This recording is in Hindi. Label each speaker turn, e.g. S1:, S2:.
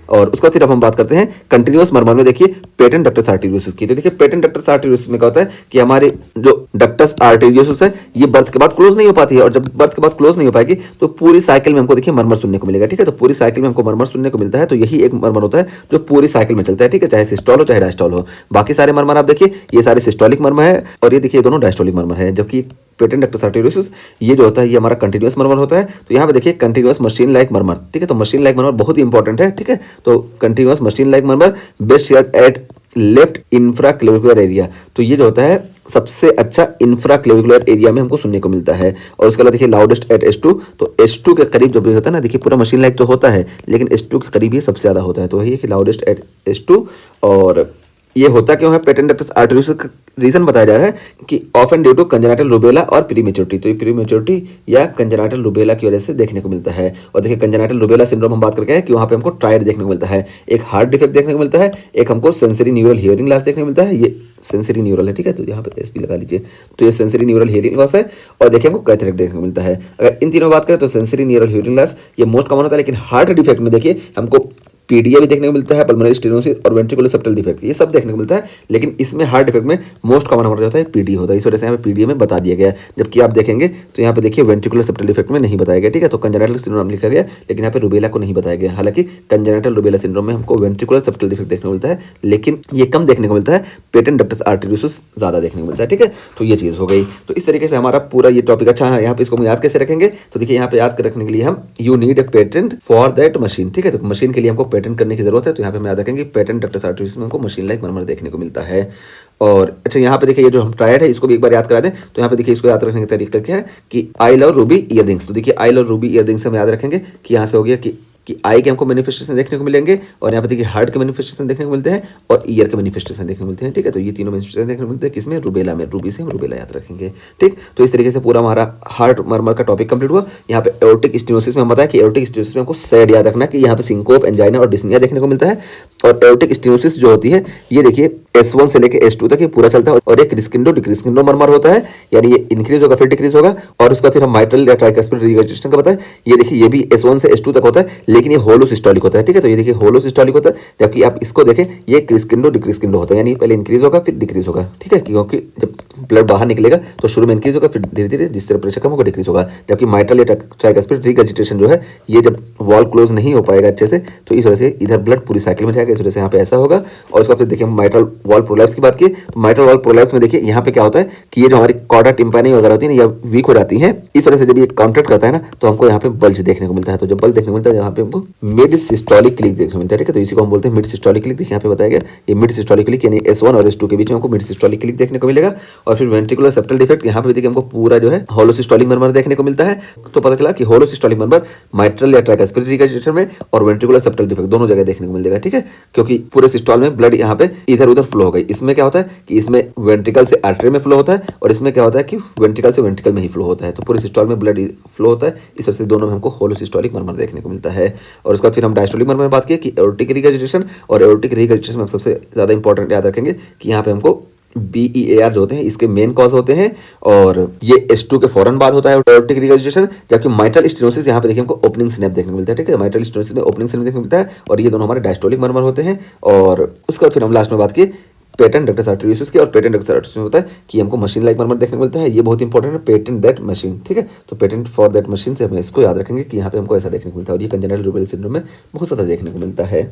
S1: और उसका फिर अब हम बात करते हैं कंटिन्यूअस मर्मर में। देखिए पेटेंट डक्टस आर्टेरियोसिस की, तो देखिए पेटेंट डक्टस आर्टेरियोसिस में क्या होता है कि हमारे जो डक्टस आर्टेरियोसिस है ये बर्थ के बाद क्लोज नहीं हो पाती है, और जब बर्थ के बाद क्लोज नहीं हो पाएगी तो पूरी साइकिल में हमको देखिए मर्मर सुनने को मिलेगा। ठीक है, तो पूरी साइकिल में हमको मर्मर सुनने को मिलता है। तो यही एक मर्मर होता है जो पूरी साइकिल में चलता है। ठीक है, चाहे सिस्टोल हो चाहे डायस्टोल हो। बाकी सारे मर्मर आप देखिए ये सारे सिस्टोलिक मर्मर है, और ये देखिए दोनों डायस्टोलिक मर्मर है। जबकि पेटेंट डक्टस आर्टेरियोसिस ये जो होता है ये हमारा कंटिन्यूअस मर्मर होता है। तो यहाँ पे देखिए कंटिन्यूअस मशीन लाइक मर्मर। ठीक है, तो मशीन लाइक मर्मर बहुत ही इंपॉर्टेंट है। ठीक है, तो continuous machine like murmur best heard at left infraclavicular area. तो ये जो होता है सबसे अच्छा इंफ्राक्लेविकुलर एरिया में हमको सुनने को मिलता है। और उसके बाद देखिए लाउडेस्ट एट S2। तो S2 के करीब जब भी होता है ना, देखिए पूरा मशीन लाइक तो होता है लेकिन S2 के करीब ये सबसे ज़्यादा होता है। तो वही है कि लाउडेस्ट एट S2। और ये होता क्यों है पेटेंट डक्टस आर्टेरियोसिस का रीजन बताया जा रहा है कि often due to congenital rubella और प्रीमेच्योरिटी। तो ये प्रीमेच्योरिटी या कंजेनाइटल रूबेला की वजह से देखने को मिलता है। और देखिए कंजेनाइटल रूबेला सिंड्रोम हम बात करके हैं कि वहाँ पे हमको ट्रायड देखने को मिलता है, एक हार्ट डिफेक्ट देखने को मिलता है, एक हमको सेंसरी न्यूरल हियरिंग लॉस देखने को मिलता है। ये सेंसरी न्यूरल है। ठीक है, तो यहाँ पे एसपी लगा लीजिए। तो ये सेंसरी न्यूरल हियरिंग लॉस है, और देखिए हमको कैथरेक्ट देखने को मिलता है। अगर इन तीनों बात करें तो सेंसरी न्यूरल हियरिंग लॉस ये मोस्ट कॉमन होता है, लेकिन हार्ट डिफेक्ट में देखिए हमको पीडीए भी देखने को मिलता है, पल्मोनरी स्टेनोसिस और वेंट्रिकुलर सेप्टल डिफेक्ट ये सब देखने को मिलता है। लेकिन इसमें हार्ट डिफेक्ट में मोस्ट कॉमन हमारा होता है पीडी होता है, इस वजह से यहाँ पे पीडीए में बता दिया गया है। जबकि आप देखेंगे तो यहाँ पे देखिए वेंट्रिकुलर सेप्टल डिफेक्ट में नहीं बताया गया। ठीक है, तो कंजेनाइटल सिंड्रोम लिखा गया लेकिन यहाँ पे रूबेला को नहीं बताया गया। हालांकि कंजेनाइटल रूबेला सिंड्रोम में हमको वेंट्रिकुलर सेप्टल डिफेक्ट देखने को मिलता है, लेकिन ये कम देखने को मिलता है। पेटेंट डक्टस आर्टेरियोसिस ज्यादा देखने को मिलता है। ठीक है, तो ये चीज हो गई। तो इस तरीके से हमारा पूरा ये टॉपिक अच्छा है। यहाँ पे इसको हम याद कैसे रखेंगे, तो देखिए यहाँ पे याद रखने के लिए हम you need a patent for that machine. ठीक है, तो मशीन के लिए हमको पेटेंट करने की जरूरत है। तो यहाँ पे हम याद रखेंगे पेटेंट डक्टस आर्टेरियोसिस में हमको मशीन लाइक मर्मर देखने को मिलता है। और अच्छा यहाँ पे देखिए ये जो हम ट्रायड है इसको भी एक बार याद करा दें। तो यहाँ पे देखिए इसको याद रखने का तरीका क्या है कि आई लव रूबी इयररिंग्स। तो देखिए आई लव रूबी इयररिंग्स हम याद रखेंगे कि यहाँ से हो गया कि आई के हमको मैनिफेस्टेशन देखने को मिलेंगे, और यहाँ पे देखिए हार्ट के मैनिफेस्टेशन देखने को मिलते हैं, और ईयर के मैनिफेस्टेशन देखने को मिलते हैं। ठीक है, तो ये तीनों मैनिफेस्टेशन देखने को मिलते हैं किसमें, रूबेला में। रूबी से हम रूबेला याद रखेंगे। ठीक, तो इस तरीके से पूरा हमारा हार्ट मर्मर का टॉपिक कंप्लीट हुआ। यहाँ पे एओर्टिक स्टेनोसिस में हम बताया कि एओर्टिक स्टेनोसिस में हमको सैड याद रखना है कि यहाँ पे सिंकोप, एंजाइना और डिस्निया देखने को मिलता है। और एओर्टिक स्टेनोसिस जो होती है ये देखिए S1 से लेकर S2 तक ये पूरा चलता है, और एक क्रिस्किंडो डिक्रिस्किंडो मर्मर होता है, यानी ये इंक्रीज होगा फिर डिक्रीज होगा। और उसका फिर हम माइट्रल या ट्राइकस्पिड रिगर्जिटेशन का बताएं, ये देखिए ये भी S1 से S2 तक होता है, लेकिन ये होलो सिस्टोलिक होता है। ठीक है, तो ये देखिए होलो सिस्टोलिक होता है। जबकि आप इसको देखें ये क्रिस्किंडो डिक्रिस्किंडो होता है, यानी पहले इंक्रीज होगा फिर डिक्रीज होगा। ठीक है, क्योंकि जब ब्लड बाहर निकलेगा तो शुरू में इंक्रीज होगा, फिर धीरे धीरे जिस तरह प्रेशर कम होगा डिक्रीज होगा। जबकि माइट्रल या ट्राइकस्पिड रिगर्जिटेशन जो है ये जब वॉल क्लोज नहीं हो पाएगा अच्छे से, तो इस वजह से इधर ब्लड पूरी साइकिल में जाएगा, इस वजह से यहाँ पे ऐसा होगा। और उसका फिर देखिए माइट्रल वॉल प्रोलैप्स की बात की, तो माइट्रल वॉल प्रोलैप्स में देखिए यहाँ पे क्या होता है कि ये जो हमारी कॉर्डा टिम्पैनी वगैरह होती है ना, या वीक हो जाती है। इस वजह से जब ये कॉन्ट्रैक्ट करता है ना तो हमको यहाँ पे बल्ज देखने को मिलता है। तो जब बल्ज देखने को मिलता है यहाँ पे हमको मिड सिस्टोलिक क्लिक देखने को मिलता है। ठीक है, तो इसी को हम बोलते हैं मिड सिस्टोलिक क्लिक। देखिए यहाँ पे बताया गया ये मिड सिस्टोलिक क्लिक, यानी S1 और S2 के बीच में हमको मिड सिस्टोलिक क्लिक देखने को मिलेगा। और फिर वेंट्रिकुलर सेप्टल डिफेक्ट यहाँ पे देखिए हमको पूरा जो है होलो सिस्टोलिक मर्मर देखने को मिलता है। तो पता चला कि होलो सिस्टोलिक मर्मर माइट्रल या ट्राइकस्पिड रिगर्जिटेशन में और वेंट्रिकुलर सेप्टल डिफेक्ट दोनों जगह देखने को मिल जाएगा। ठीक है, क्योंकि पूरे सिस्टोल में ब्लड यहाँ पे इधर उधर फ्लो हो गई। इसमें क्या होता है कि इसमें वेंट्रिकल से आर्टरी में फ्लो होता है, और इसमें क्या होता है कि वेंट्रिकल से वेंट्रिकल में ही फ्लो होता है। तो पूरे सिस्टोल में ब्लड फ्लो होता है, इस वजह से दोनों में हमको होलो सिस्टोलिक मर्मर देखने को मिलता है। और उसके बाद फिर हम डायस्टोलिक मर्मर में बात की कि एओर्टिक रिगर्जिटेशन, और एओर्टिक रिगर्जिटेशन में हम सबसे ज़्यादा इंपॉर्टेंट याद रखेंगे कि यहाँ पे हमको BEAR जो होते हैं इसके मेन कॉज होते हैं, और ये S2 के फौरन बाद होता है एओर्टिक रिगर्जिटेशन। जबकि माइट्रल स्टेनोसिस यहाँ पे देखिए हमको ओपनिंग स्नैप देखने को मिलता है। ठीक है, माइट्रल स्टेनोसिस में ओपनिंग स्नैप देखने को मिलता है, और ये दोनों हमारे डायस्टोलिक मर्मर होते हैं। और उसके बाद फिर हम लास्ट में बात की पेटेंट डक्टस आर्टेरियोसिस की, और पेटेंट डक्टस आर्टेरियोसिस में होता है कि हमको मशीन लाइक मर्मर देखने को मिलता है। ये बहुत इंपॉर्टेंट है, पेटेंट दैट मशीन। ठीक है, तो पेटेंट फॉर दैट मशीन से हमें इसको याद रखेंगे कि यहाँ पे हमको ऐसा देखने को मिलता है, और ये कंजेनिटल रूबेला सिंड्रोम में बहुत ज़्यादा देखने को मिलता है।